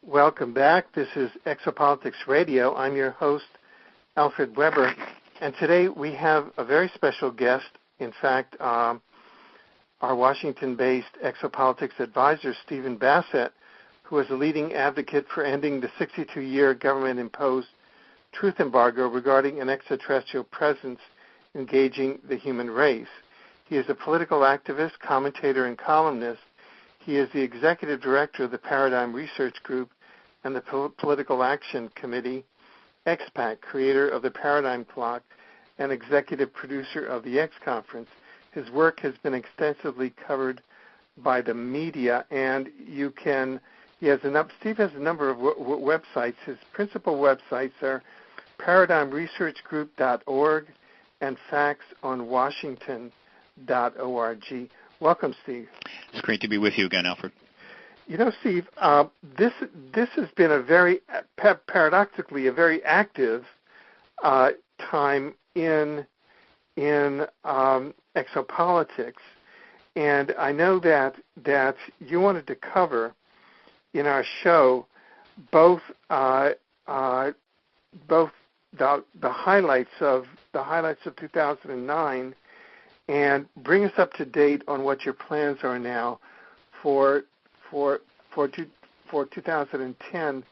Welcome back. This is Exopolitics Radio. I'm your host, Alfred Weber, and today we have a very special guest. In fact, our Washington-based Exopolitics advisor, Stephen Bassett, who is a leading advocate for ending the 62-year government-imposed truth embargo regarding an extraterrestrial presence engaging the human race. He is a political activist, commentator, and columnist. He is the executive director of the Paradigm Research Group and the Political Action Committee, XPAC, creator of the Paradigm Clock, and executive producer of the X Conference. His work has been extensively covered by the media, and Steve has a number of websites. His principal websites are paradigmresearchgroup.org and factsonwashington.org. Welcome, Steve. It's great to be with you again, Alfred. You know, Steve, this has been paradoxically a very active time in exopolitics, and I know that you wanted to cover in our show both the highlights of 2009 and bring us up to date on what your plans are now for 2010,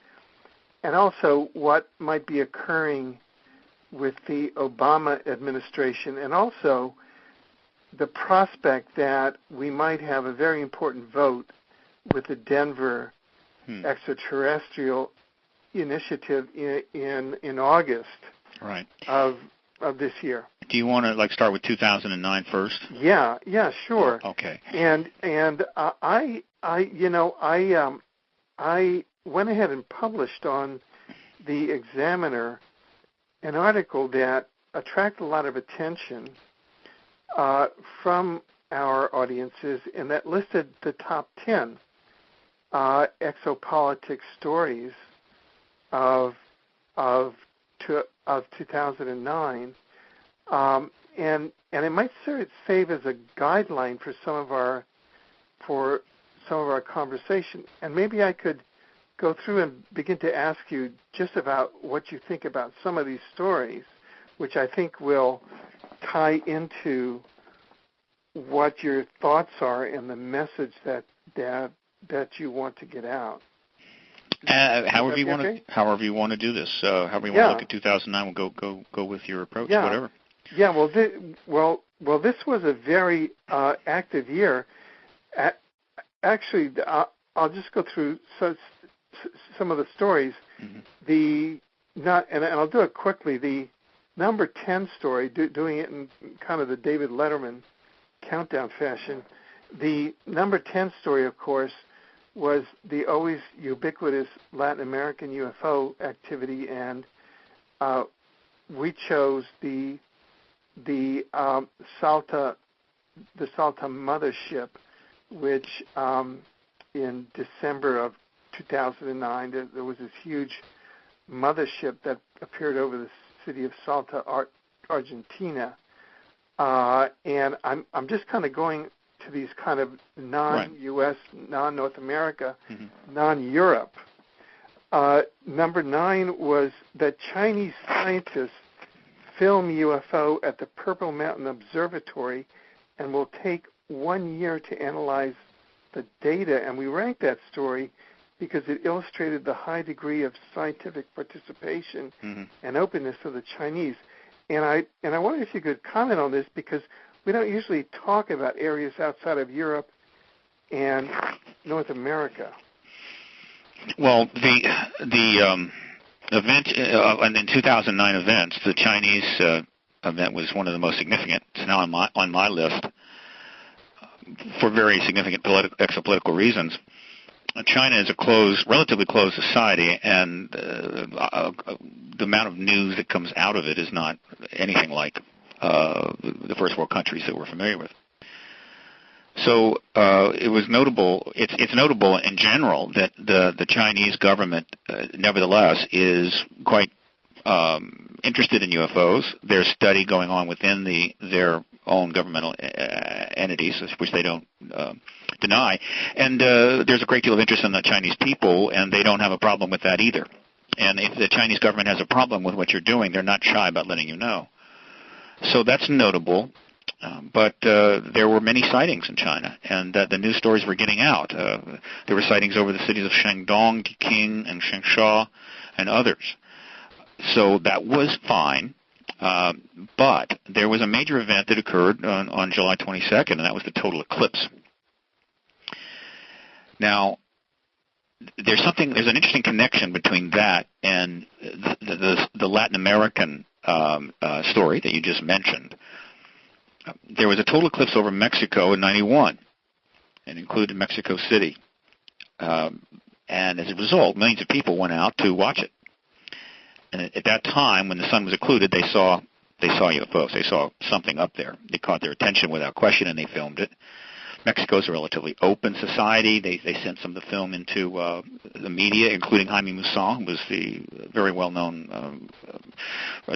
and also what might be occurring with the Obama administration, and also the prospect that we might have a very important vote with the Denver extraterrestrial initiative in August of this year. Do you want to start with 2009 first? Yeah, sure. Oh, okay. And I went ahead and published on the Examiner an article that attracted a lot of attention from our audiences, and that listed the top 10 exopolitics stories of 2009, and it might serve as a guideline for some of our conversation. And maybe I could go through and begin to ask you just about what you think about some of these stories, which I think will tie into what your thoughts are and the message that you want to get out. However you want to do this. However you want to look at 2009, we'll go with your approach. Yeah. Whatever. Yeah. Well, this was a very active year. Actually, I'll just go through some of the stories. Mm-hmm. And I'll do it quickly. The number 10 story, doing it in kind of the David Letterman countdown fashion. The number 10 story, of course, was the always ubiquitous Latin American UFO activity, and we chose the Salta mothership, which in December of 2009 there was this huge mothership that appeared over the city of Salta, Argentina, and I'm just kind of going to these kind of non-U.S., non-North America, non-Europe. Number 9 was that Chinese scientists film UFO at the Purple Mountain Observatory and will take 1 year to analyze the data. And we ranked that story because it illustrated the high degree of scientific participation and openness of the Chinese. And I wonder if you could comment on this, because we don't usually talk about areas outside of Europe and North America. Well, the event and in 2009 events, the Chinese event was one of the most significant. It's now on my list for very significant exopolitical reasons. China is a relatively closed society, and the amount of news that comes out of it is not anything like the first world countries that we're familiar with. So it was notable. It's notable in general that the Chinese government, nevertheless, is quite interested in UFOs. There's study going on within their own governmental entities, which they don't deny. And there's a great deal of interest in the Chinese people, and they don't have a problem with that either. And if the Chinese government has a problem with what you're doing, they're not shy about letting you know. So that's notable. But there were many sightings in China, and the news stories were getting out. There were sightings over the cities of Shandong, Peking, and Changsha, and others. So that was fine. But there was a major event that occurred on July 22nd, and that was the total eclipse. Now, there's an interesting connection between that and the Latin American story that you just mentioned. There was a total eclipse over Mexico in '91, and included Mexico City. And as a result, millions of people went out to watch it. And at that time, when the sun was occluded, they saw UFOs. They saw something up there. They caught their attention without question, and they filmed it. Mexico's a relatively open society. They sent some of the film into the media, including Jaime Maussan, who was the very well-known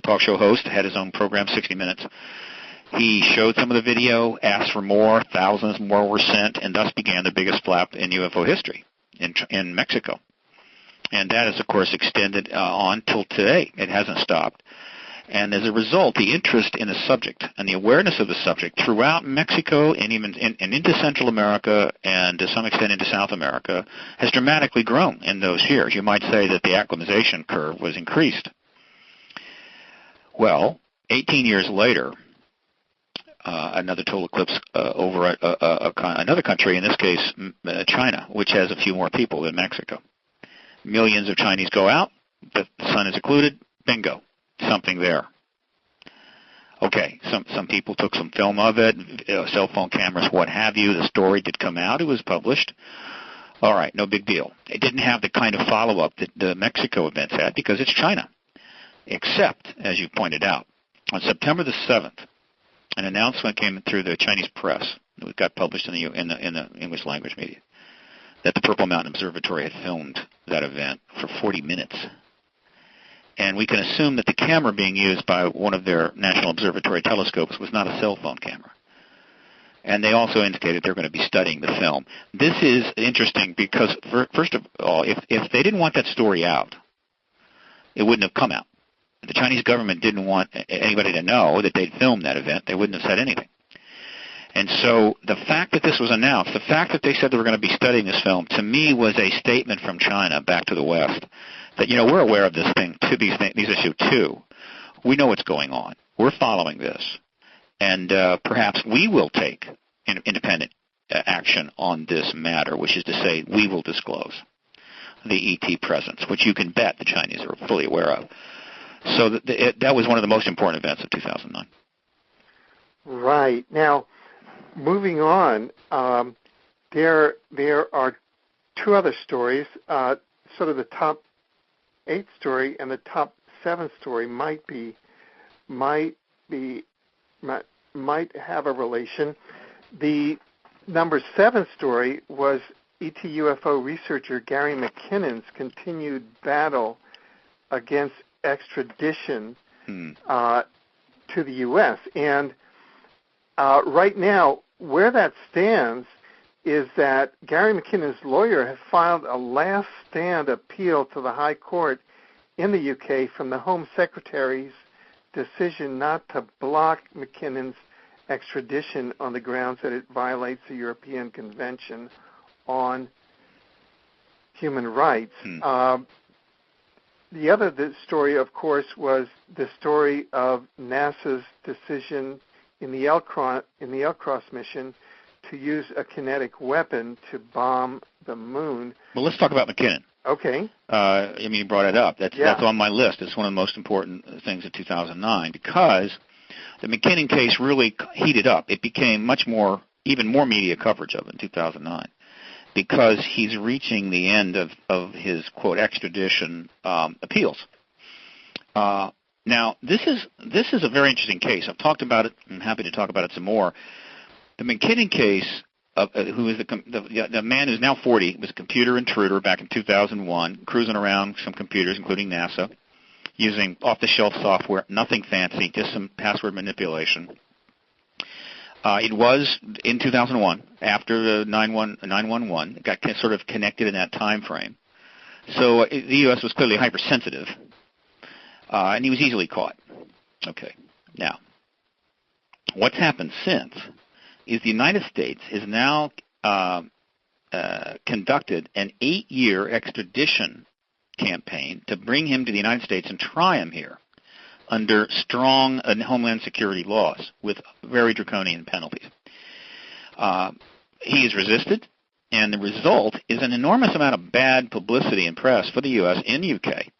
talk show host, had his own program, 60 Minutes. He showed some of the video, asked for more, thousands more were sent, and thus began the biggest flap in UFO history in Mexico. And that is, of course, extended on till today. It hasn't stopped. And as a result, the interest in the subject and the awareness of the subject throughout Mexico and even into Central America and to some extent into South America has dramatically grown in those years. You might say that the acclimatization curve was increased. Well, 18 years later, another total eclipse over another country, in this case China, which has a few more people than Mexico. Millions of Chinese go out, the sun is occluded, bingo, something there. Okay, some people took some film of it, cell phone cameras, what have you. The story did come out. It was published. All right, no big deal. It didn't have the kind of follow-up that the Mexico events had because it's China. Except, as you pointed out, on September the 7th, an announcement came through the Chinese press that got published in the English language media that the Purple Mountain Observatory had filmed that event for 40 minutes. And we can assume that the camera being used by one of their National Observatory telescopes was not a cell phone camera. And they also indicated they're going to be studying the film. This is interesting because, first of all, if they didn't want that story out, it wouldn't have come out. If the Chinese government didn't want anybody to know that they'd filmed that event, they wouldn't have said anything. And so the fact that this was announced, the fact that they said they were going to be studying this film, to me was a statement from China back to the West that, we're aware of this thing, these issues too. We know what's going on. We're following this. And perhaps we will take independent action on this matter, which is to say we will disclose the ET presence, which you can bet the Chinese are fully aware of. So that was one of the most important events of 2009. Right. Now, moving on, there are two other stories. Sort of the top 8 story and the top 7 story might have a relation. The number 7 story was ET UFO researcher Gary McKinnon's continued battle against extradition to the U.S. And right now, where that stands is that Gary McKinnon's lawyer has filed a last stand appeal to the High Court in the UK from the Home Secretary's decision not to block McKinnon's extradition on the grounds that it violates the European Convention on Human Rights. The other story, of course, was the story of NASA's decision in the L-Cross mission to use a kinetic weapon to bomb the moon. Well, let's talk about McKinnon. Okay. You brought it up. That's on my list. It's one of the most important things of 2009 because the McKinnon case really heated up. It became even more media coverage of it in 2009 because he's reaching the end of his, quote, extradition appeals. Now, this is a very interesting case. I've talked about it. I'm happy to talk about it some more. The McKinnon case, who is the man who's now 40, was a computer intruder back in 2001, cruising around some computers, including NASA, using off-the-shelf software, nothing fancy, just some password manipulation. It was in 2001, after the 911. It got sort of connected in that time frame. So the U.S. was clearly hypersensitive, and he was easily caught. Okay. Now, what's happened since is the United States has now conducted an 8-year extradition campaign to bring him to the United States and try him here under strong Homeland Security laws with very draconian penalties. He has resisted, and the result is an enormous amount of bad publicity and press for the U.S. in the U.K.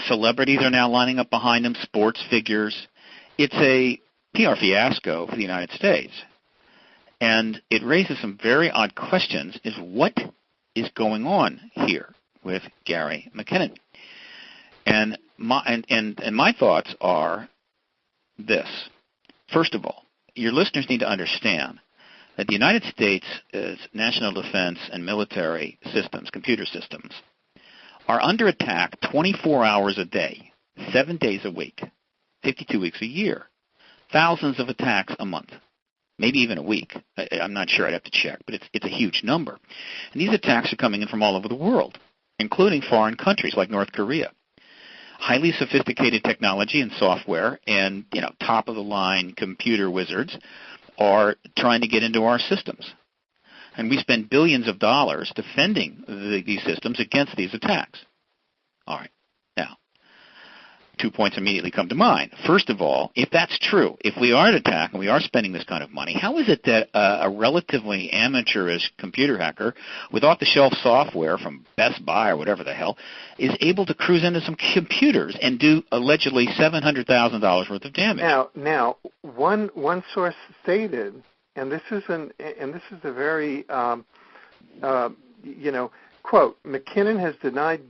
Celebrities are now lining up behind him, sports figures. It's a PR fiasco for the United States. And it raises some very odd questions, is what is going on here with Gary McKinnon? And my thoughts are this. First of all, your listeners need to understand that the United States' national defense and military systems, computer systems, are under attack 24 hours a day, 7 days a week, 52 weeks a year, thousands of attacks a month, maybe even a week. I'm not sure. I'd have to check, but it's a huge number. And these attacks are coming in from all over the world, including foreign countries like North Korea. Highly sophisticated technology and software and, top-of-the-line computer wizards are trying to get into our systems. And we spend billions of dollars defending these systems against these attacks. All right. Now, 2 points immediately come to mind. First of all, if that's true, if we are at attack and we are spending this kind of money, how is it that a relatively amateurish computer hacker with off-the-shelf software from Best Buy or whatever the hell is able to cruise into some computers and do allegedly $700,000 worth of damage? Now, one source stated, and this is a very quote, McKinnon has denied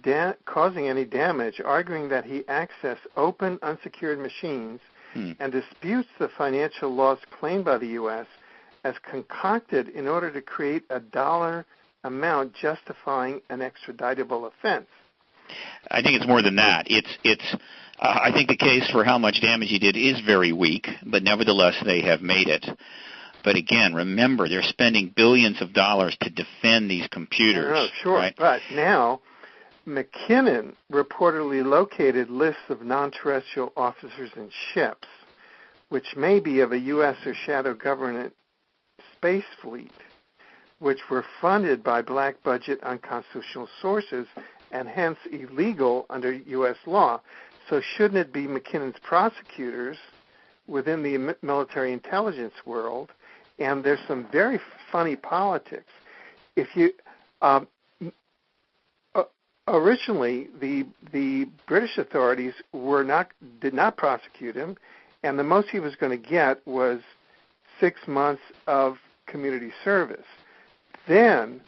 causing any damage, arguing that he accessed open, unsecured machines and disputes the financial loss claimed by the U.S. as concocted in order to create a dollar amount justifying an extraditable offense. I think it's more than that. I think the case for how much damage he did is very weak, but nevertheless they have made it. But again, remember, they're spending billions of dollars to defend these computers. No, sure. Right? But now, McKinnon reportedly located lists of non-terrestrial officers and ships, which may be of a U.S. or shadow government space fleet, which were funded by black budget unconstitutional sources and hence illegal under U.S. law. So shouldn't it be McKinnon's prosecutors within the military intelligence world? And there's some very funny politics. If you originally the British authorities did not prosecute him, and the most he was going to get was 6 months of community service. Then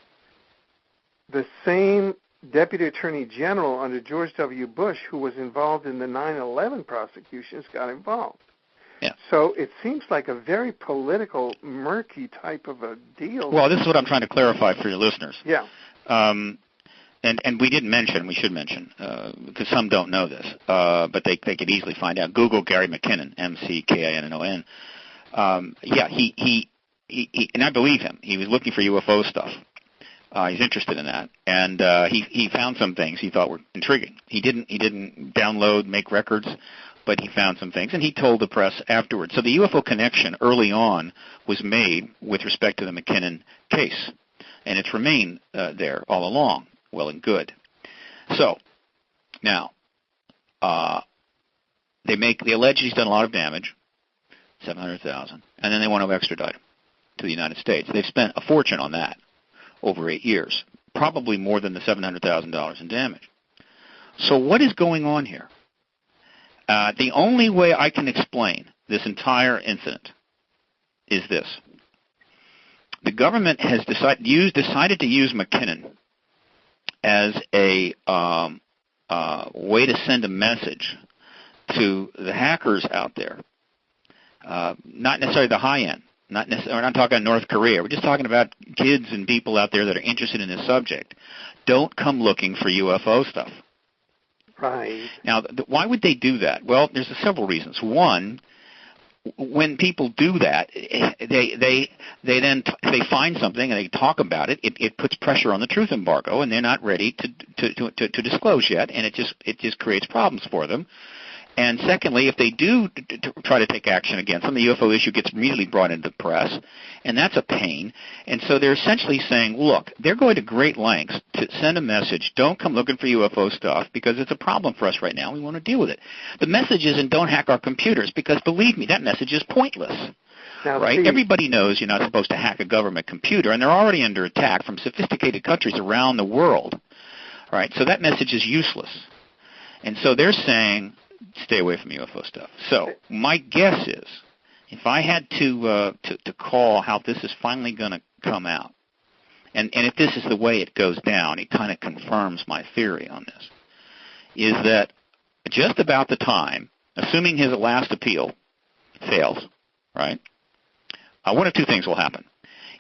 the same Deputy Attorney General under George W. Bush, who was involved in the 9/11 prosecutions, got involved. Yeah. So it seems like a very political, murky type of a deal. Well, this is what I'm trying to clarify for your listeners. Yeah. And we didn't mention, we should mention, because some don't know this, but they could easily find out. Google Gary McKinnon, McKinnon. Yeah, he and I believe him. He was looking for UFO stuff. He's interested in that, and he found some things he thought were intriguing. He didn't download, make records, but he found some things, and he told the press afterwards. So the UFO connection early on was made with respect to the McKinnon case, and it's remained there all along. Well and good. So now they allege he's done a lot of damage, $700,000, and then they want to extradite him to the United States. They've spent a fortune on that over 8 years, probably more than the $700,000 in damage. So what is going on here? The only way I can explain this entire incident is this. The government has decided to use McKinnon as a way to send a message to the hackers out there, not necessarily the high end. We're not talking North Korea. We're just talking about kids and people out there that are interested in this subject. Don't come looking for UFO stuff. Right. Now, why would they do that? Well, there's several reasons. One, when people do that, they find something and they talk about it. It puts pressure on the truth embargo, and they're not ready to disclose yet, and it just creates problems for them. And secondly, if they do try to take action against them, the UFO issue gets immediately brought into the press, and that's a pain. And so they're essentially saying, look, they're going to great lengths to send a message, don't come looking for UFO stuff because it's a problem for us right now. We want to deal with it. The message isn't don't hack our computers because, believe me, that message is pointless. Now, right? Everybody knows you're not supposed to hack a government computer, and they're already under attack from sophisticated countries around the world. Right? So that message is useless. And so they're saying, stay away from UFO stuff. So my guess is, if I had to call how this is finally going to come out, and if this is the way it goes down, it kind of confirms my theory on this, is that just about the time, assuming his last appeal fails, right, one of two things will happen.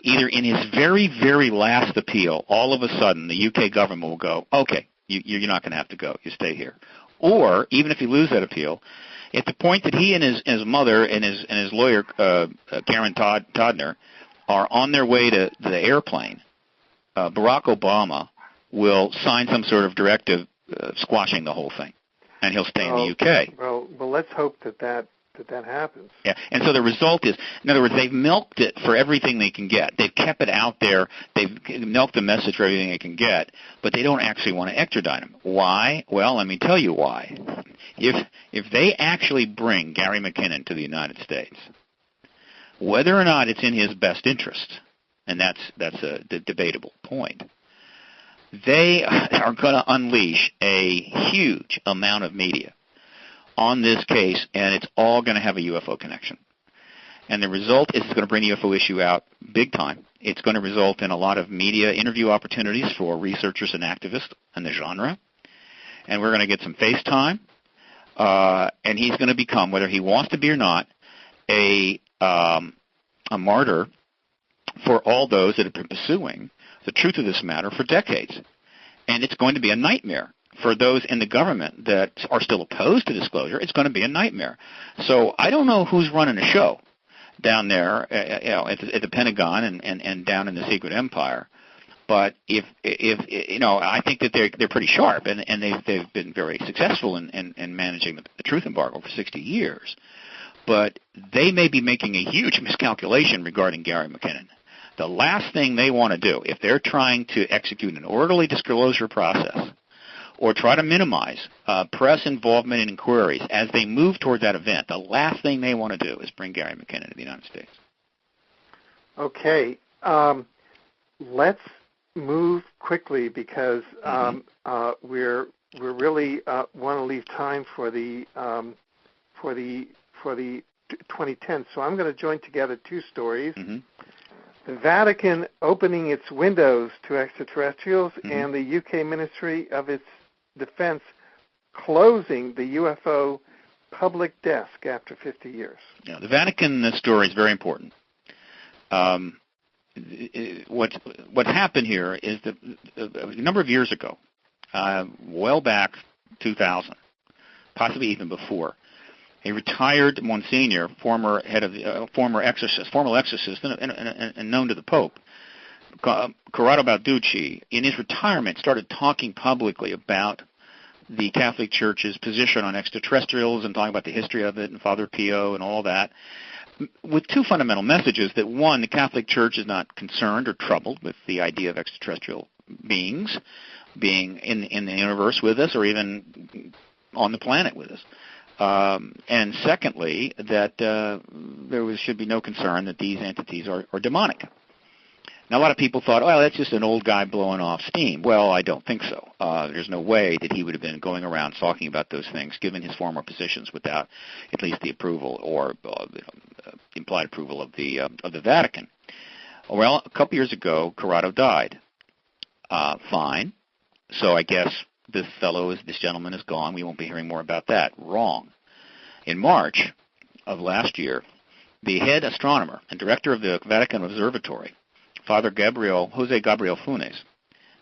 Either in his very, very last appeal, all of a sudden the UK government will go, okay, you're not going to have to go, you stay here. Or, even if you lose that appeal, at the point that he and his mother and his lawyer, Karen Todner, are on their way to the airplane, Barack Obama will sign some sort of directive squashing the whole thing, and he'll stay in the UK. Well, let's hope that happens. Yeah, and so the result is, in other words, they've milked it for everything they can get. They've kept it out there. They've milked the message for everything they can get, but they don't actually want to extradite him. Why? Well, let me tell you why. If they actually bring Gary McKinnon to the United States, whether or not it's in his best interest, and that's a debatable point, they are going to unleash a huge amount of media on this case, and it's all going to have a UFO connection. And the result is it's going to bring the UFO issue out big time. It's going to result in a lot of media interview opportunities for researchers and activists in the genre. And we're going to get some face time. And he's going to become, whether he wants to be or not, a martyr for all those that have been pursuing the truth of this matter for decades. And it's going to be a nightmare. For those in the government that are still opposed to disclosure, it's going to be a nightmare. So I don't know who's running the show down there, at the Pentagon and down in the Secret Empire. But if I think that they're pretty sharp, and they've been very successful in managing the truth embargo for 60 years. But they may be making a huge miscalculation regarding Gary McKinnon. The last thing they want to do, if they're trying to execute an orderly disclosure process, or try to minimize press involvement in inquiries as they move toward that event, the last thing they want to do is bring Gary McKinnon to the United States. Let's move quickly because we're really want to leave time for the 2010. So I'm going to join together two stories. Mm-hmm. The Vatican opening its windows to extraterrestrials, and the UK Ministry of its Defense closing the UFO public desk after 50 years. Yeah, the Vatican story is very important. What happened here is that a number of years ago, well back 2000, possibly even before, a retired Monsignor, former head of former exorcist, and known to the Pope, Corrado Balducci, in his retirement, started talking publicly about the Catholic Church's position on extraterrestrials and talking about the history of it and Father Pio and all that, with two fundamental messages. That one, the Catholic Church is not concerned or troubled with the idea of extraterrestrial beings being in the universe with us or even on the planet with us. And secondly, that there should be no concern that these entities are demonic. Now, a lot of people thought, well, that's just an old guy blowing off steam. Well, I don't think so. There's no way that he would have been going around talking about those things, given his former positions, without at least the approval or implied approval of the Vatican. Well, a couple years ago, Corrado died. Fine. So I guess this gentleman is gone. We won't be hearing more about that. Wrong. In March of last year, the head astronomer and director of the Vatican Observatory, Father Jose Gabriel Funes,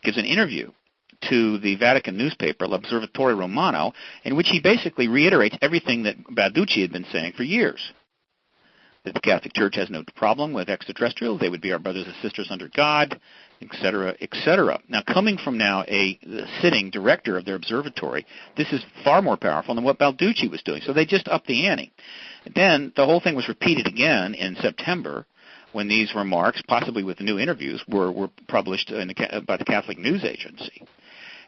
gives an interview to the Vatican newspaper, L'Osservatore Romano, in which he basically reiterates everything that Balducci had been saying for years. that the Catholic Church has no problem with extraterrestrials. They would be our brothers and sisters under God, etc., etc. Now, coming from a sitting director of their observatory, this is far more powerful than what Balducci was doing. So they just upped the ante. Then the whole thing was repeated again in September when these remarks, possibly with new interviews, were published by the Catholic News Agency.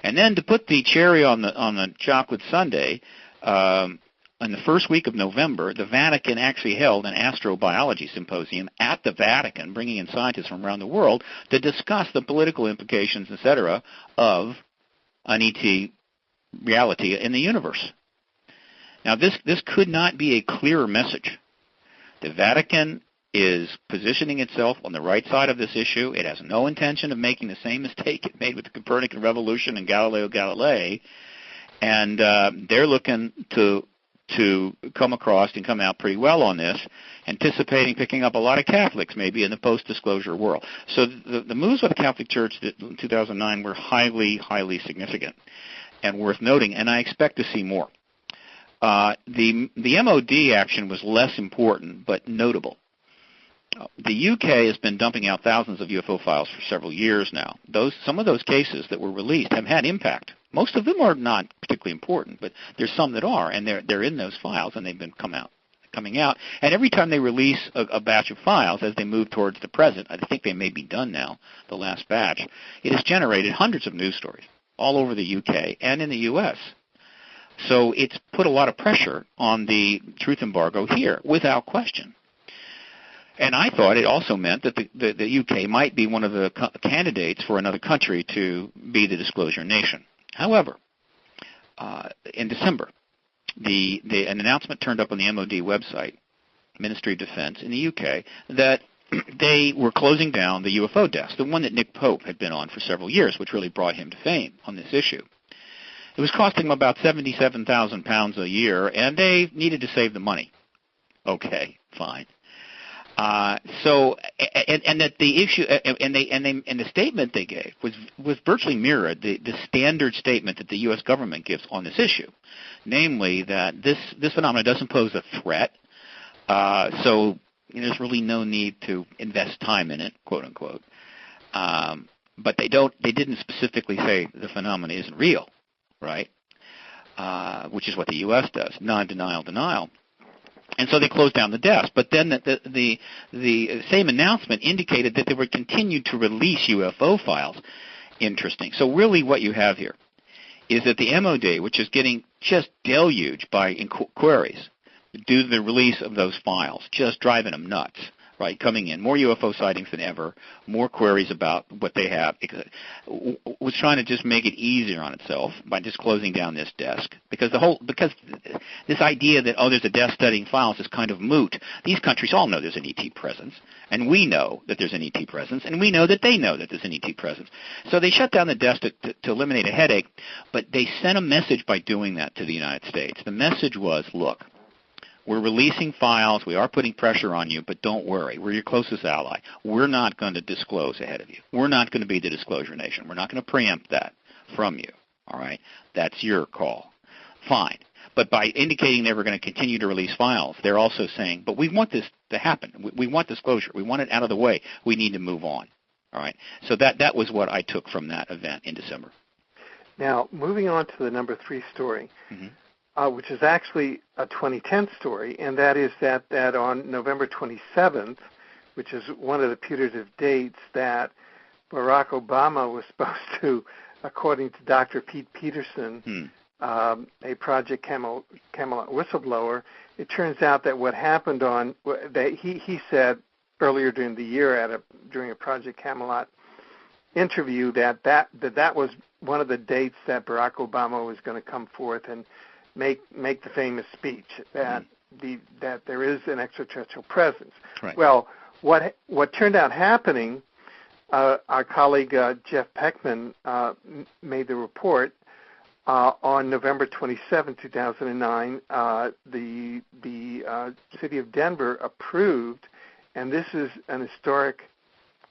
And then to put the cherry on the chocolate sundae, in the first week of November, the Vatican actually held an astrobiology symposium at the Vatican, bringing in scientists from around the world to discuss the political implications, etc., of an ET reality in the universe. Now, this could not be a clearer message. The Vatican is positioning itself on the right side of this issue. It has no intention of making the same mistake it made with the Copernican revolution and Galileo Galilei, and they're looking to come across and come out pretty well on this, anticipating picking up a lot of Catholics maybe in the post-disclosure world. So the moves by the Catholic Church in 2009 were highly, highly significant and worth noting, and I expect to see more. The MOD action was less important but notable. The UK has been dumping out thousands of UFO files for several years now. Some of those cases that were released have had impact. Most of them are not particularly important, but there's some that are, and they're in those files, and they've been coming out. And every time they release a batch of files, as they move towards the present, I think they may be done now, the last batch, it has generated hundreds of news stories all over the UK and in the US. So it's put a lot of pressure on the truth embargo here, without question. And I thought it also meant that the UK might be one of the candidates for another country to be the disclosure nation. However, in December, an announcement turned up on the MOD website, Ministry of Defense in the UK, that they were closing down the UFO desk, the one that Nick Pope had been on for several years, which really brought him to fame on this issue. It was costing them about £77,000 a year, and they needed to save the money. Okay, fine. That the issue and the statement they gave was virtually mirrored the standard statement that the U.S. government gives on this issue, namely that this phenomenon doesn't pose a threat, so there's really no need to invest time in it, quote unquote. But they didn't specifically say the phenomenon isn't real, right? Which is what the U.S. does, non-denial, denial. And so they closed down the desk. But then the same announcement indicated that they would continue to release UFO files. Interesting. So really what you have here is that the MOD, which is getting just deluged by inquiries due to the release of those files, just driving them nuts, right, coming in, more UFO sightings than ever, more queries about what they have, was trying to just make it easier on itself by just closing down this desk. Because this idea that, there's a desk studying files is kind of moot. These countries all know there's an ET presence, and we know that there's an ET presence, and we know that they know that there's an ET presence. So they shut down the desk to eliminate a headache, but they sent a message by doing that to the United States. The message was, look, we're releasing files. We are putting pressure on you, but don't worry. We're your closest ally. We're not going to disclose ahead of you. We're not going to be the disclosure nation. We're not going to preempt that from you. All right? That's your call. Fine. But by indicating they were going to continue to release files, they're also saying, but we want this to happen. We want disclosure. We want it out of the way. We need to move on. All right? So that was what I took from that event in December. Now, moving on to the number 3 story. Mm-hmm. Which is actually a 2010 story, and that is that on November 27th, which is one of the putative dates, that Barack Obama was supposed to, according to Dr. Pete Peterson, a Project Camelot whistleblower, it turns out that what happened he said earlier during the year during a Project Camelot interview that was one of the dates that Barack Obama was going to come forth and make the famous speech that there is an extraterrestrial presence. Right. Well, what turned out happening, our colleague Jeff Peckman made the report on November 27, 2009. The city of Denver approved, and this is an historic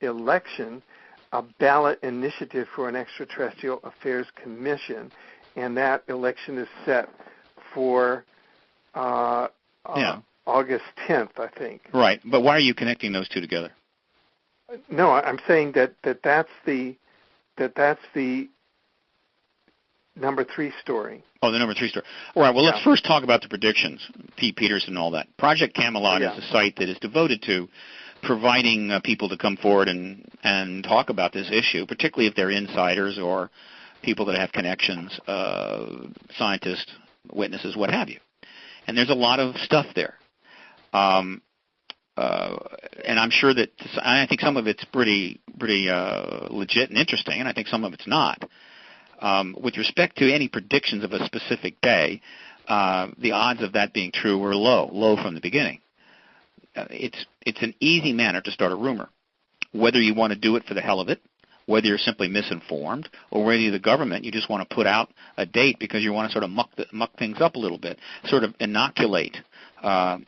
election, a ballot initiative for an extraterrestrial affairs commission, and that election is set for August 10th, I think. Right, but why are you connecting those two together? No, I'm saying that's the number 3 story. Oh, the number 3 story. All right, well, let's first talk about the predictions, Pete Peterson and all that. Project Camelot is a site that is devoted to providing people to come forward and talk about this issue, particularly if they're insiders or people that have connections, scientists, witnesses, what have you. And there's a lot of stuff there. And I'm sure that I think some of it's pretty legit and interesting, and I think some of it's not. With respect to any predictions of a specific day, the odds of that being true were low from the beginning. It's an easy manner to start a rumor, whether you want to do it for the hell of it, whether you're simply misinformed, or whether you're the government, you just want to put out a date because you want to sort of muck things up a little bit, sort of inoculate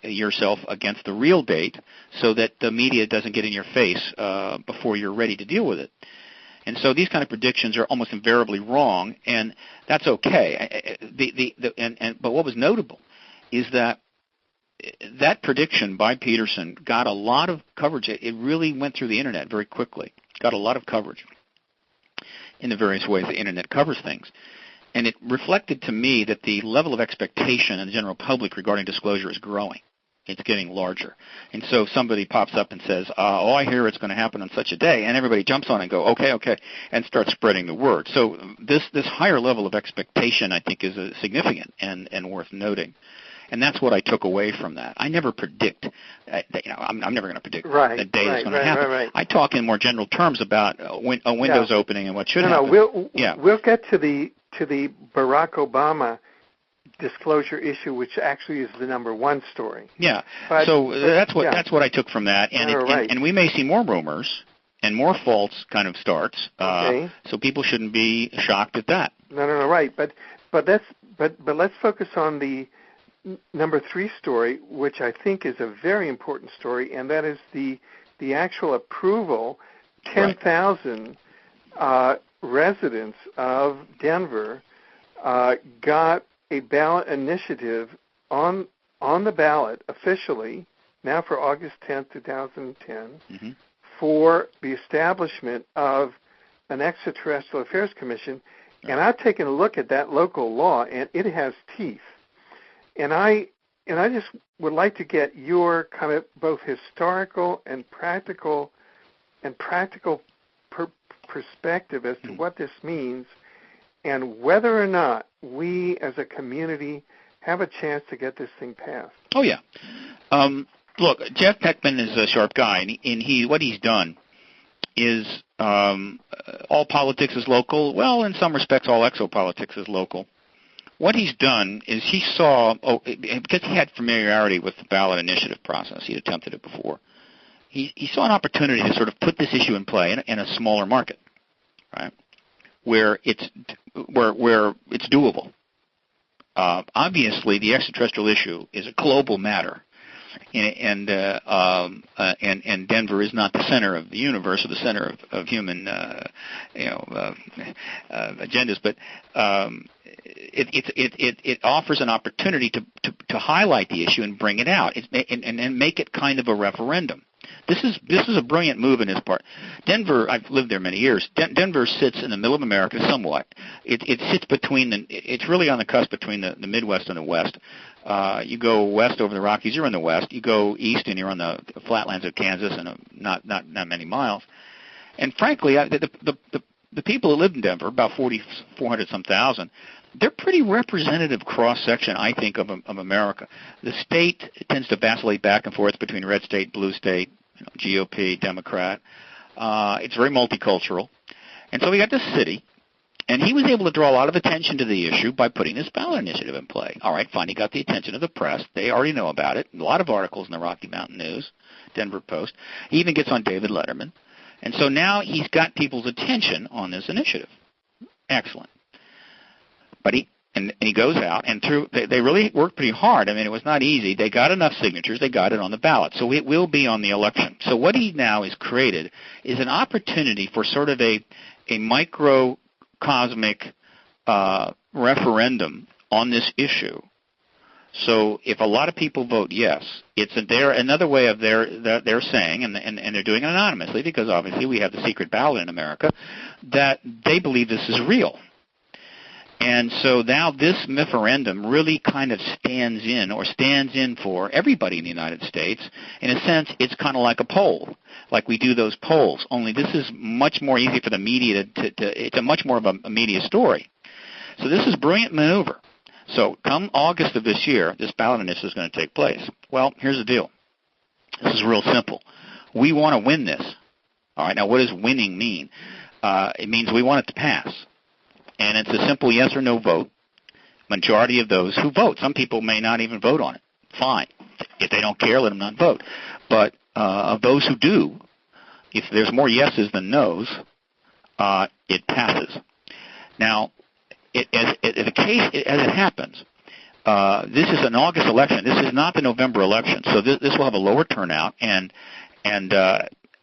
yourself against the real date so that the media doesn't get in your face before you're ready to deal with it. And so these kind of predictions are almost invariably wrong, and that's okay. But what was notable is that prediction by Peterson got a lot of coverage. It really went through the Internet very quickly. Got a lot of coverage in the various ways the Internet covers things. And it reflected to me that the level of expectation in the general public regarding disclosure is growing. It's getting larger. And so if somebody pops up and says, I hear it's going to happen on such a day, and everybody jumps on it and go, okay, and starts spreading the word. So this higher level of expectation, I think, is significant and worth noting. And that's what I took away from that. I never predict. I'm never going to predict the day it's going to happen. Right. I talk in more general terms about a window's opening and what should happen. We'll get to the Barack Obama disclosure issue, which actually is the number 1 story. Yeah. That's what I took from that, and we may see more rumors and more false kind of starts. Okay. So people shouldn't be shocked at that. No, right. But let's focus on the number 3 story, which I think is a very important story, and that is the actual approval. 10,000 residents of Denver got a ballot initiative on the ballot officially now for August 10th, 2010, for the establishment of an extraterrestrial affairs commission. And I've taken a look at that local law, and it has teeth. And I just would like to get your kind of both historical and practical perspective as to what this means, and whether or not we as a community have a chance to get this thing passed. Oh yeah. Look, Jeff Peckman is a sharp guy, and what he's done is all politics is local. Well, in some respects, all exopolitics is local. What he's done is he saw, because he had familiarity with the ballot initiative process, he'd attempted it before, he saw an opportunity to sort of put this issue in play in a smaller market, right, where it's doable. Obviously, the extraterrestrial issue is a global matter, and Denver is not the center of the universe or the center of human agendas, but it offers an opportunity to highlight the issue and bring it out and make it kind of a referendum. This is a brilliant move in his part. Denver, I've lived there many years. Denver sits in the middle of America somewhat. It sits it's really on the cusp between the Midwest and the West. You go west over the Rockies, you're in the West. You go east, and you're on the flatlands of Kansas, and not many miles. And frankly, the people that live in Denver, about 400-some thousand, they're pretty representative cross-section, I think, of America. The state tends to vacillate back and forth between red state, blue state, GOP, Democrat. It's very multicultural. And so we got this city, and he was able to draw a lot of attention to the issue by putting this ballot initiative in play. All right, fine, he got the attention of the press. They already know about it. A lot of articles in the Rocky Mountain News, Denver Post. He even gets on David Letterman. And so now he's got people's attention on this initiative. Excellent. But he goes out, and they really worked pretty hard. I mean, it was not easy. They got enough signatures. They got it on the ballot. So it will be on the election. So what he now has created is an opportunity for sort of a microcosmic referendum on this issue So if a lot of people vote yes, it's another way of they're saying, and they're doing it anonymously because obviously we have the secret ballot in America, that they believe this is real. And so now this referendum really kind of stands in for everybody in the United States. In a sense, it's kind of like a poll, like we do those polls, only this is much more easy for the media it's a much more of a media story. So this is brilliant maneuver. So come August of this year, this ballot initiative is going to take place. Well, here's the deal. This is real simple. We want to win this. All right, now what does winning mean? It means we want it to pass. And it's a simple yes or no vote. Majority of those who vote. Some people may not even vote on it. Fine. If they don't care, let them not vote. But of those who do, if there's more yeses than nos, it passes. Now, as it happens, this is an August election. This is not the November election. So this will have a lower turnout and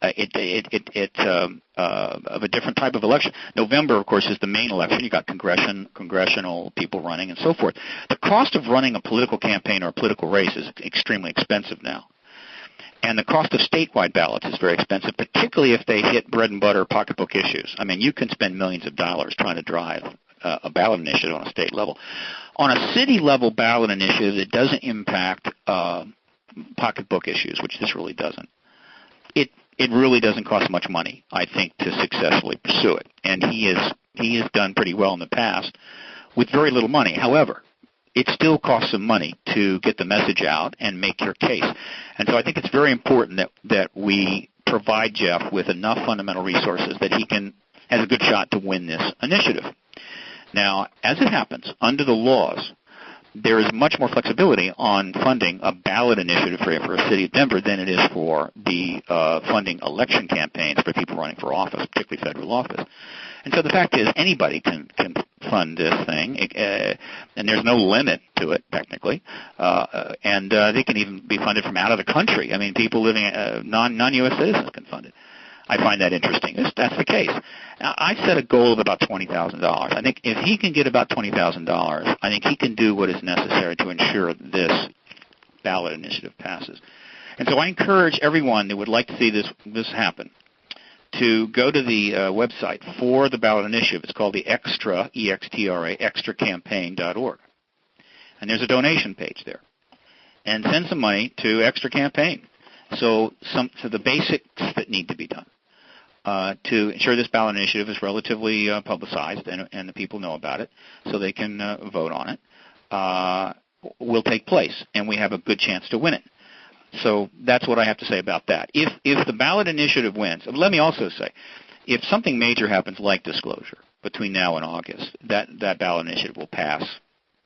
it's of a different type of election. November, of course, is the main election. You got congressional people running and so forth. The cost of running a political campaign or a political race is extremely expensive now. And the cost of statewide ballots is very expensive, particularly if they hit bread and butter pocketbook issues. I mean, you can spend millions of dollars trying to drive a ballot initiative on a state level. On a city-level ballot initiative, it doesn't impact pocketbook issues, which this really doesn't. It really doesn't cost much money, I think, to successfully pursue it. And he has done pretty well in the past with very little money. However, it still costs some money to get the message out and make your case. And so I think it's very important that we provide Jeff with enough fundamental resources that he has a good shot to win this initiative. Now, as it happens, under the laws, there is much more flexibility on funding a ballot initiative for a city of Denver than it is for the funding election campaigns for people running for office, particularly federal office. And so the fact is anybody can fund this thing, and there's no limit to it, technically. And they can even be funded from out of the country. I mean, people living, non-U.S. citizens can fund it. I find that interesting. That's the case. Now, I set a goal of about $20,000. I think if he can get about $20,000, I think he can do what is necessary to ensure this ballot initiative passes. And so I encourage everyone that would like to see this happen to go to the website for the ballot initiative. It's called the Extra, E-X-T-R-A, extracampaign.org. And there's a donation page there. And send some money to Extra Campaign. So the basics that need to be done to ensure this ballot initiative is relatively publicized and the people know about it so they can vote on it will take place, and we have a good chance to win it. So that's what I have to say about that. If the ballot initiative wins, let me also say, if something major happens like disclosure between now and August, that ballot initiative will pass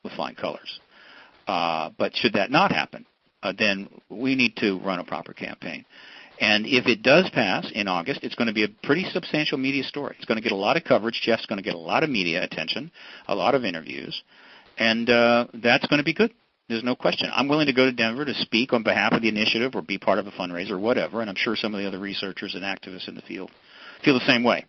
with flying colors. But should that not happen, then we need to run a proper campaign. And if it does pass in August, it's going to be a pretty substantial media story. It's going to get a lot of coverage. Jeff's going to get a lot of media attention, a lot of interviews, and that's going to be good. There's no question. I'm willing to go to Denver to speak on behalf of the initiative or be part of a fundraiser or whatever, and I'm sure some of the other researchers and activists in the field feel the same way.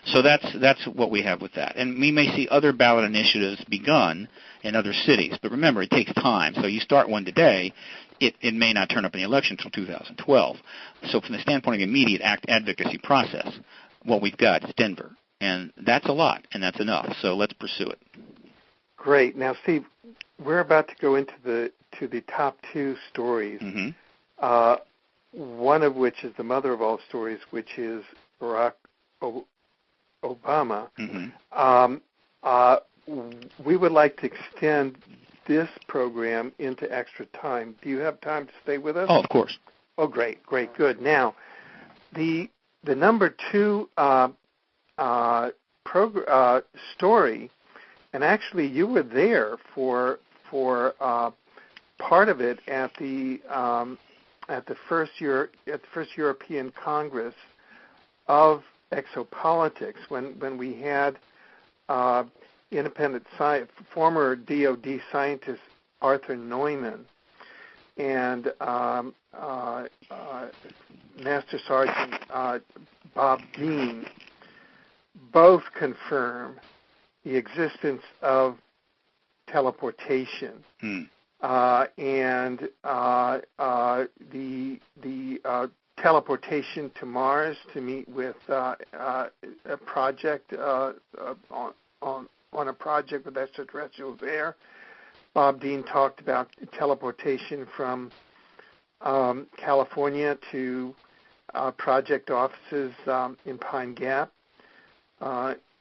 So that's what we have with that. And we may see other ballot initiatives begun in other cities. But remember, it takes time. So you start one today, it may not turn up in the election until 2012. So from the standpoint of the immediate advocacy process, what we've got is Denver. And that's a lot, and that's enough. So let's pursue it. Great. Now, Steve, we're about to go into the top two stories, one of which is the mother of all stories, which is Barack Obama. We would like to extend this program into extra time. Do you have time to stay with us? Oh, of course. Oh, great, good. Now, the number two story, and actually you were there for part of it at the first European Congress of Exopolitics when we had independent former DOD scientist Arthur Neumann and Master Sergeant Bob Dean both confirm the existence of teleportation and the teleportation to Mars to meet with a project on a project with extraterrestrials there. Bob Dean talked about teleportation from California to project offices in Pine Gap.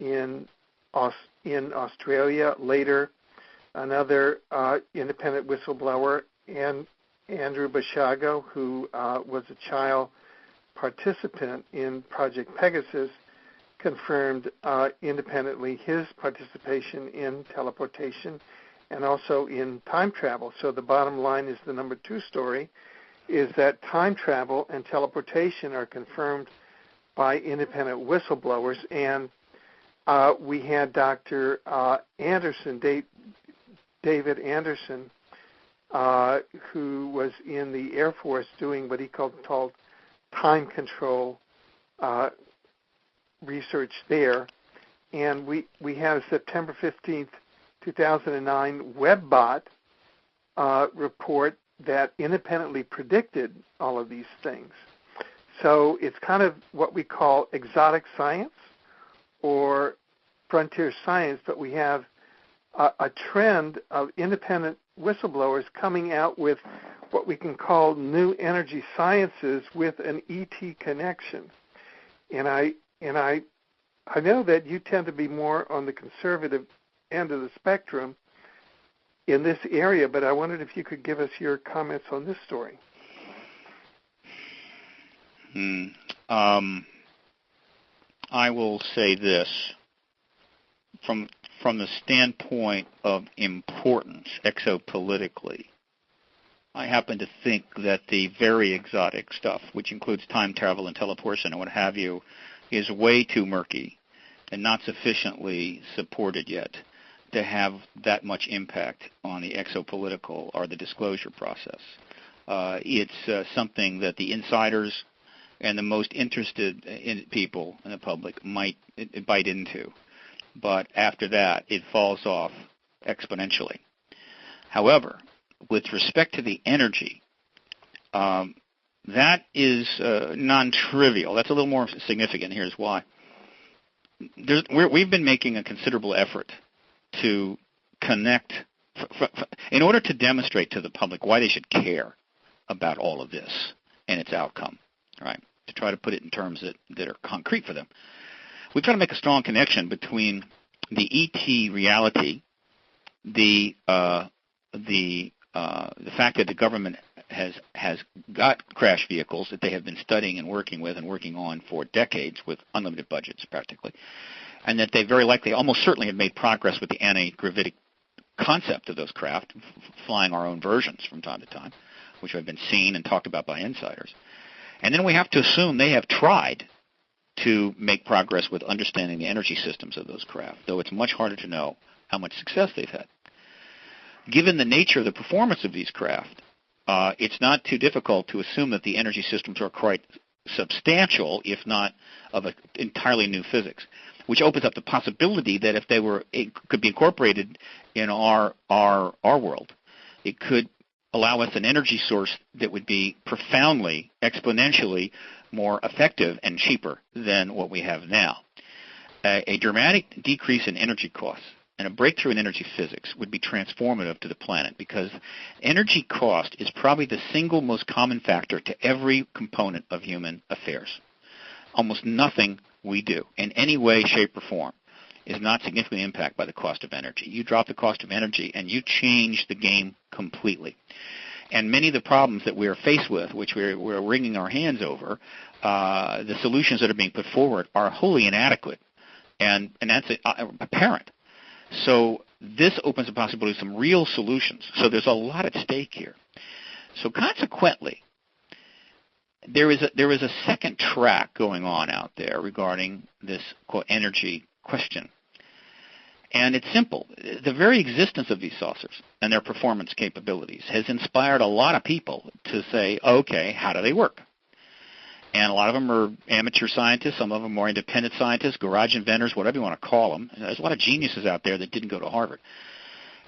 In Australia, later, another independent whistleblower, Andrew Bashago, who was a child participant in Project Pegasus, confirmed independently his participation in teleportation and also in time travel. So the bottom line is the number 2 story is that time travel and teleportation are confirmed by independent whistleblowers. And we had Dr. Anderson, David Anderson, who was in the Air Force doing what he called time control research there. And we have a September 15th, 2009 WebBot report that independently predicted all of these things. So it's kind of what we call exotic science or frontier science, but we have a trend of independent whistleblowers coming out with what we can call new energy sciences with an ET connection. And I know that you tend to be more on the conservative end of the spectrum in this area, but I wondered if you could give us your comments on this story. I will say this. From the standpoint of importance exopolitically, I happen to think that the very exotic stuff, which includes time travel and teleportation and what have you, is way too murky and not sufficiently supported yet to have that much impact on the exopolitical or the disclosure process. It's something that the insiders and the most interested in people in the public might bite into. But after that, it falls off exponentially. However, with respect to the energy, that is non-trivial. That's a little more significant. Here's why. We've been making a considerable effort to connect, in order to demonstrate to the public why they should care about all of this and its outcome, right? To try to put it in terms that are concrete for them. We try to make a strong connection between the ET reality, the fact that the government has got crash vehicles that they have been studying and working on for decades with unlimited budgets practically, and that they very likely, almost certainly, have made progress with the anti-gravitic concept of those craft, flying our own versions from time to time, which have been seen and talked about by insiders. And then we have to assume they have tried to make progress with understanding the energy systems of those craft, though it's much harder to know how much success they've had. Given the nature of the performance of these craft, it's not too difficult to assume that the energy systems are quite substantial, if not of an entirely new physics, which opens up the possibility that if it could be incorporated in our world, it could allow us an energy source that would be profoundly, exponentially more effective and cheaper than what we have now. A dramatic decrease in energy costs and a breakthrough in energy physics would be transformative to the planet, because energy cost is probably the single most common factor to every component of human affairs. Almost nothing we do in any way, shape, or form is not significantly impacted by the cost of energy. You drop the cost of energy and you change the game completely. And many of the problems that we are faced with, which we're wringing our hands over, the solutions that are being put forward are wholly inadequate, and that's apparent. So this opens the possibility of some real solutions. So there's a lot at stake here. So consequently, there is a second track going on out there regarding this quote energy question. And it's simple. The very existence of these saucers and their performance capabilities has inspired a lot of people to say, okay, how do they work? And a lot of them are amateur scientists. Some of them are independent scientists, garage inventors, whatever you want to call them. And there's a lot of geniuses out there that didn't go to Harvard.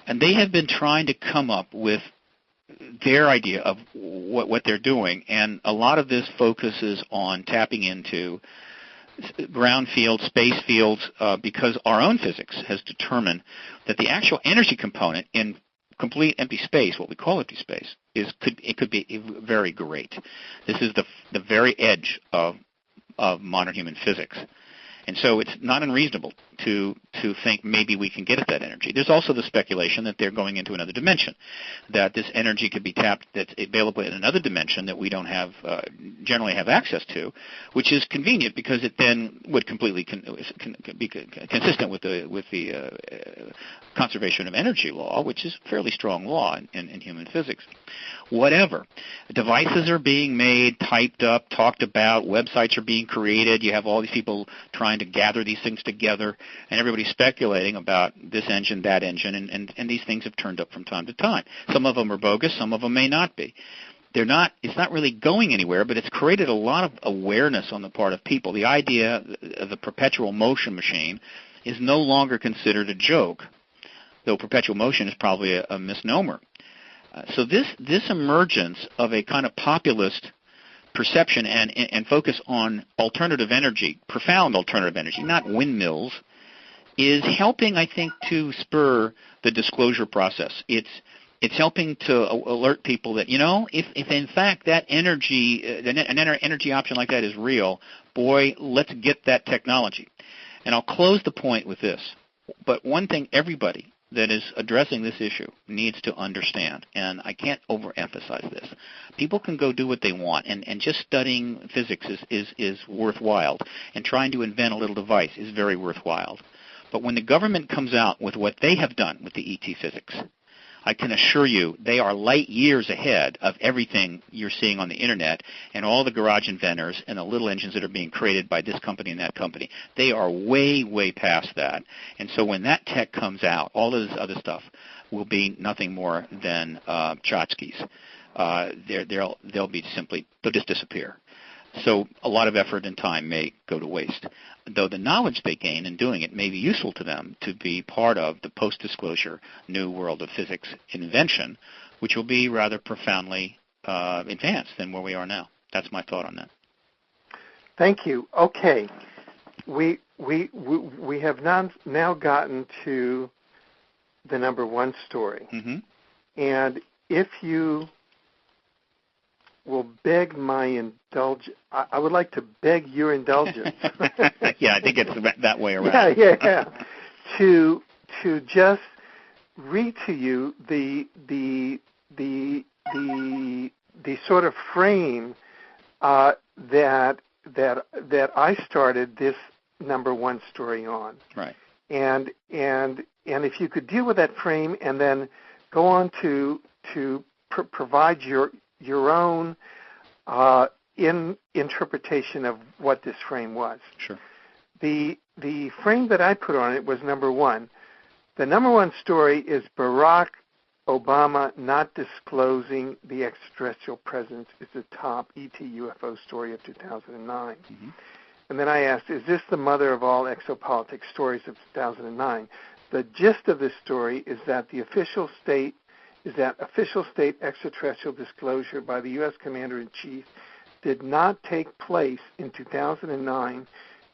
And they have been trying to come up with their idea of what they're doing, and a lot of this focuses on tapping into ground fields, space fields, because our own physics has determined that the actual energy component in complete empty space, what we call empty space, could be very great. This is the very edge of modern human physics. And so it's not unreasonable to think maybe we can get at that energy. There's also the speculation that they're going into another dimension, that this energy could be tapped that's available in another dimension that we don't have generally have access to, which is convenient because it then would completely be consistent with the conservation of energy law, which is a fairly strong law in human physics. Whatever. Devices are being made, typed up, talked about, websites are being created, you have all these people trying to gather these things together, and everybody's speculating about this engine, that engine, and these things have turned up from time to time. Some of them are bogus, some of them may not be. It's not really going anywhere, but it's created a lot of awareness on the part of people. The idea of the perpetual motion machine is no longer considered a joke, though perpetual motion is probably a misnomer. So this emergence of a kind of populist perception and focus on alternative energy, profound alternative energy, not windmills, is helping, I think, to spur the disclosure process. It's helping to alert people that, if in fact that energy, an energy option like that is real, boy, let's get that technology. And I'll close the point with this. But one thing everybody that is addressing this issue needs to understand, and I can't overemphasize this. People can go do what they want, and just studying physics is worthwhile, and trying to invent a little device is very worthwhile. But when the government comes out with what they have done with the ET physics, I can assure you they are light years ahead of everything you're seeing on the Internet and all the garage inventors and the little engines that are being created by this company and that company. They are way, way past that. And so when that tech comes out, all of this other stuff will be nothing more than tchotchkes. They'll just disappear. So a lot of effort and time may go to waste, though the knowledge they gain in doing it may be useful to them to be part of the post-disclosure new world of physics invention, which will be rather profoundly advanced than where we are now. That's my thought on that. Thank you. Okay, we have now gotten to the number one story, and if you will beg my indulgence. I would like to beg your indulgence. Yeah, I think it's that way around. Yeah. To just read to you the sort of frame that I started this number one story on. Right. And if you could deal with that frame and then go on to provide your own interpretation of what this frame was. Sure. The frame that I put on it was number one. The number one story is Barack Obama not disclosing the extraterrestrial presence is the top ET UFO story of 2009. And then I asked, is this the mother of all exopolitics stories of 2009? The gist of this story is that official state extraterrestrial disclosure by the U.S. Commander-in-Chief did not take place in 2009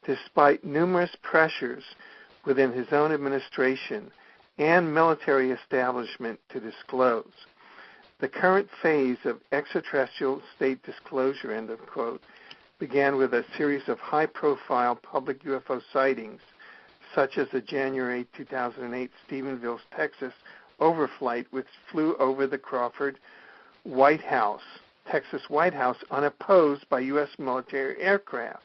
despite numerous pressures within his own administration and military establishment to disclose. The current phase of extraterrestrial state disclosure, end of quote, began with a series of high-profile public UFO sightings, such as the January 2008 Stephenville, Texas, overflight, which flew over the Crawford White House, Texas White House, unopposed by U.S. military aircraft.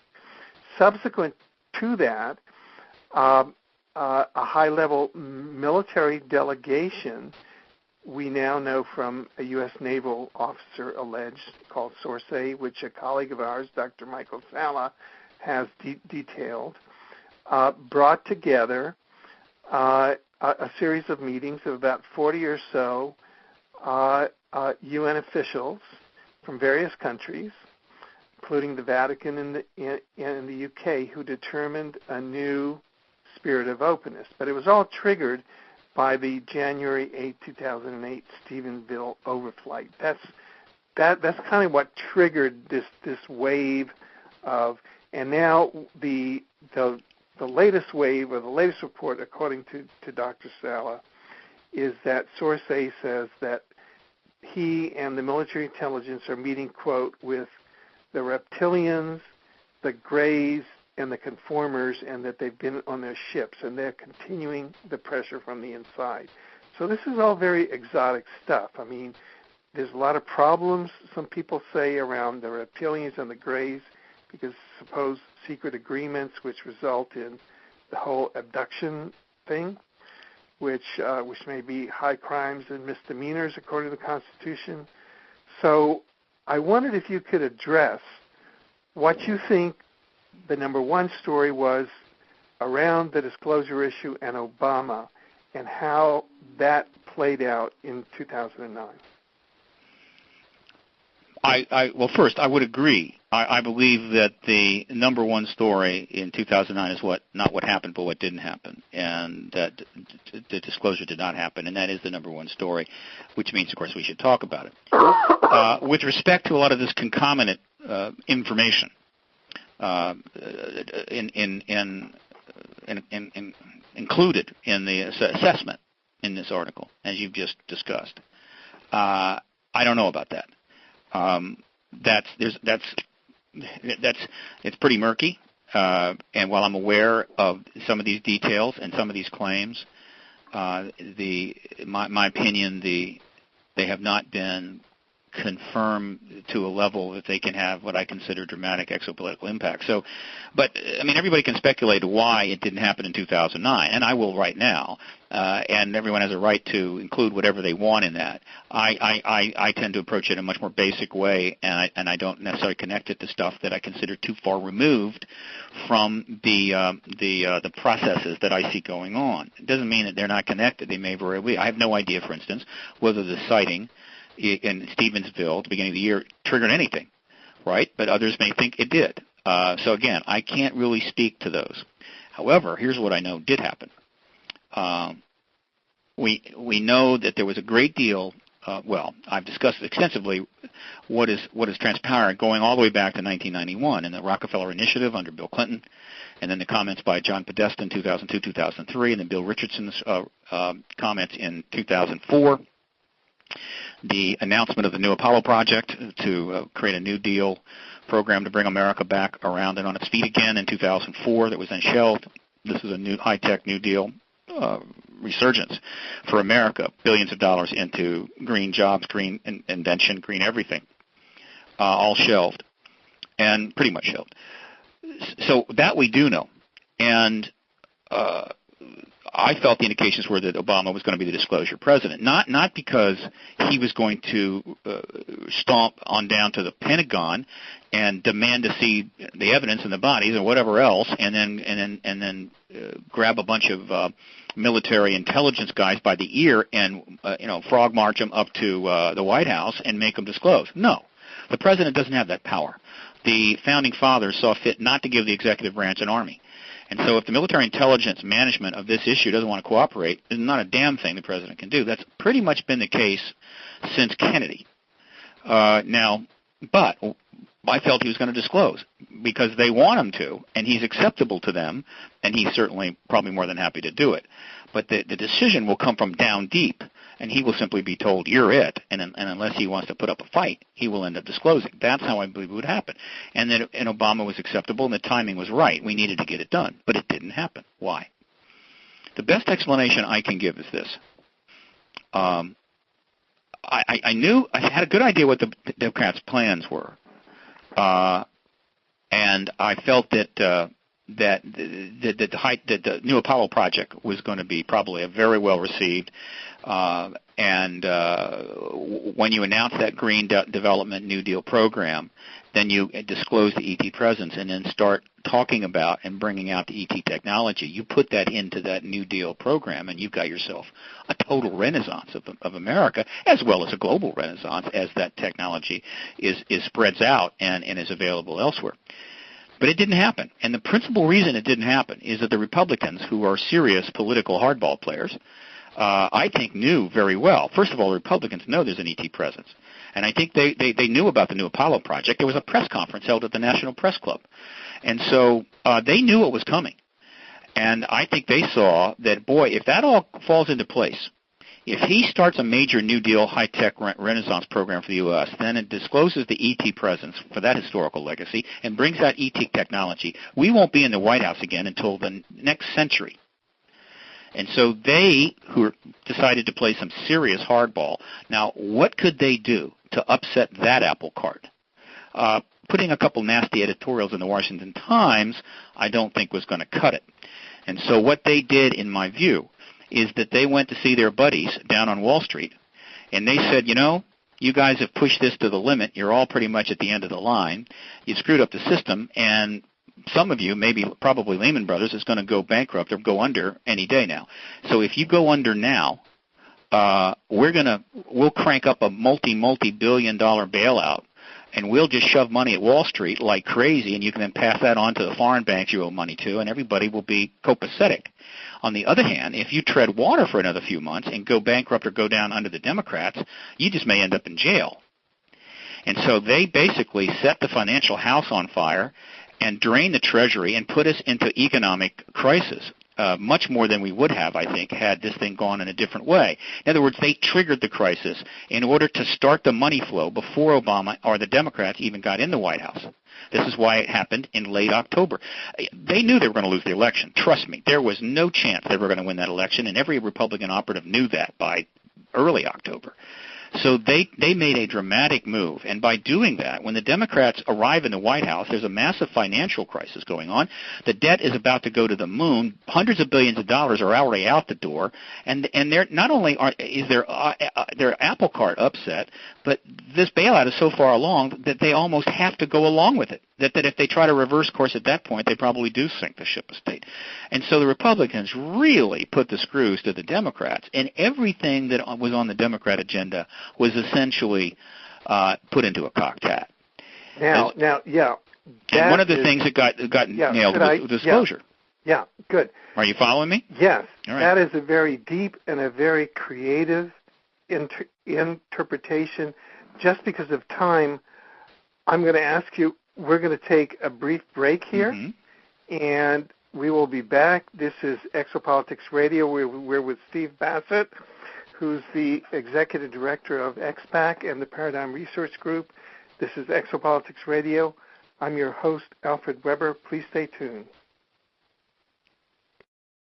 Subsequent to that, a high-level military delegation, we now know from a U.S. naval officer alleged, called Source A, which a colleague of ours, Dr. Michael Sala, has detailed, brought together a series of meetings of about 40 or so UN officials from various countries, including the Vatican and the UK, who determined a new spirit of openness. But it was all triggered by the January 8, 2008 Stephenville overflight. That's kind of what triggered this wave of, and now the latest wave, or the latest report, according to Dr. Sala, is that Source A says that he and the military intelligence are meeting, quote, with the reptilians, the Greys, and the conformers, and that they've been on their ships, and they're continuing the pressure from the inside. So this is all very exotic stuff. I mean, there's a lot of problems, some people say, around the reptilians and the Greys, because suppose secret agreements which result in the whole abduction thing, which may be high crimes and misdemeanors according to the Constitution. So I wondered if you could address what you think the number one story was around the disclosure issue and Obama, and how that played out in 2009. Well, first, I would agree. I believe that the number one story in 2009 is not what happened, but what didn't happen, and that the disclosure did not happen, and that is the number one story, which means, of course, we should talk about it. With respect to a lot of this concomitant information, included in the assessment in this article, as you've just discussed, I don't know about that. It's pretty murky. And while I'm aware of some of these details and some of these claims, my opinion, they have not been confirmed to a level that they can have what I consider dramatic exopolitical impact. So, but I mean, everybody can speculate why it didn't happen in 2009, and I will right now. And everyone has a right to include whatever they want in that. I tend to approach it in a much more basic way, and I don't necessarily connect it to stuff that I consider too far removed from the processes that I see going on. It doesn't mean that they're not connected. They may very well be. I have no idea, for instance, whether the sighting in Stevensville at the beginning of the year triggered anything, right? But others may think it did. So again, I can't really speak to those. However, here's what I know did happen. We know that there was a great deal. I've discussed extensively what is transparent going all the way back to 1991 and the Rockefeller Initiative under Bill Clinton, and then the comments by John Podesta in 2002, 2003, and then Bill Richardson's comments in 2004. The announcement of the new Apollo project to create a New Deal program to bring America back around and on its feet again in 2004 that was then shelved. This is a new high-tech New Deal resurgence for America, billions of dollars into green jobs, green invention, green everything, all shelved, and pretty much shelved. So that we do know. And I felt the indications were that Obama was going to be the disclosure president, not because he was going to stomp on down to the Pentagon and demand to see the evidence and the bodies or whatever else, and then grab a bunch of military intelligence guys by the ear and frog march them up to the White House and make them disclose. No, the president doesn't have that power. The founding fathers saw fit not to give the executive branch an army. And so if the military intelligence management of this issue doesn't want to cooperate, there's not a damn thing the president can do. That's pretty much been the case since Kennedy. But I felt he was going to disclose because they want him to, and he's acceptable to them, and he's certainly probably more than happy to do it. But the decision will come from down deep, and he will simply be told, you're it, and unless he wants to put up a fight, he will end up disclosing. That's how I believe it would happen. And Obama was acceptable, and the timing was right. We needed to get it done, but it didn't happen. Why? The best explanation I can give is this. I had a good idea what the Democrats' plans were, and I felt that the new Apollo project was going to be probably a very well received. And when you announce that Green Development New Deal program, then you disclose the ET presence and then start talking about and bringing out the ET technology. You put that into that New Deal program, and you've got yourself a total renaissance of America, as well as a global renaissance as that technology is spreads out and is available elsewhere. But it didn't happen. And the principal reason it didn't happen is that the Republicans, who are serious political hardball players, I think, knew very well. First of all, the Republicans know there's an ET presence. And I think they knew about the new Apollo project. There was a press conference held at the National Press Club. And so they knew it was coming. And I think they saw that, boy, if that all falls into place, if he starts a major New Deal high-tech renaissance program for the U.S., then it discloses the ET presence for that historical legacy and brings out ET technology, we won't be in the White House again until the next century. And so they decided to play some serious hardball. Now, what could they do to upset that apple cart? Putting a couple nasty editorials in the Washington Times, I don't think was going to cut it. And so what they did, in my view, is that they went to see their buddies down on Wall Street, and they said, you know, you guys have pushed this to the limit. You're all pretty much at the end of the line. You screwed up the system, and some of you, probably Lehman Brothers, is going to go bankrupt or go under any day now. So if you go under now, we'll crank up a multi-billion-dollar bailout, and we'll just shove money at Wall Street like crazy, and you can then pass that on to the foreign banks you owe money to, and everybody will be copacetic. On the other hand, if you tread water for another few months and go bankrupt or go down under the Democrats, you just may end up in jail. And so they basically set the financial house on fire and drained the Treasury and put us into economic crisis. Much more than we would have, I think, had this thing gone in a different way. In other words, they triggered the crisis in order to start the money flow before Obama or the Democrats even got in the White House. This is why it happened in late October. They knew they were going to lose the election. Trust me, there was no chance they were going to win that election, and every Republican operative knew that by early October. So they made a dramatic move, and by doing that, when the Democrats arrive in the White House, there's a massive financial crisis going on. The debt is about to go to the moon. Hundreds of billions of dollars are already out the door, and they're not only is their apple cart upset, but this bailout is so far along that they almost have to go along with it. That if they try to reverse course at that point, they probably do sink the ship of state. And so the Republicans really put the screws to the Democrats, and everything that was on the Democrat agenda was essentially put into a cocked hat. Now, yeah. And one of the things that got nailed was disclosure. Yeah, good. Are you following me? Yes. All right. That is a very deep and a very creative interpretation. Just because of time, I'm going to ask you, we're going to take a brief break here, and we will be back. This is Exopolitics Radio. We're with Steve Bassett, who's the Executive Director of XPAC and the Paradigm Research Group. This is Exopolitics Radio. I'm your host, Alfred Weber. Please stay tuned.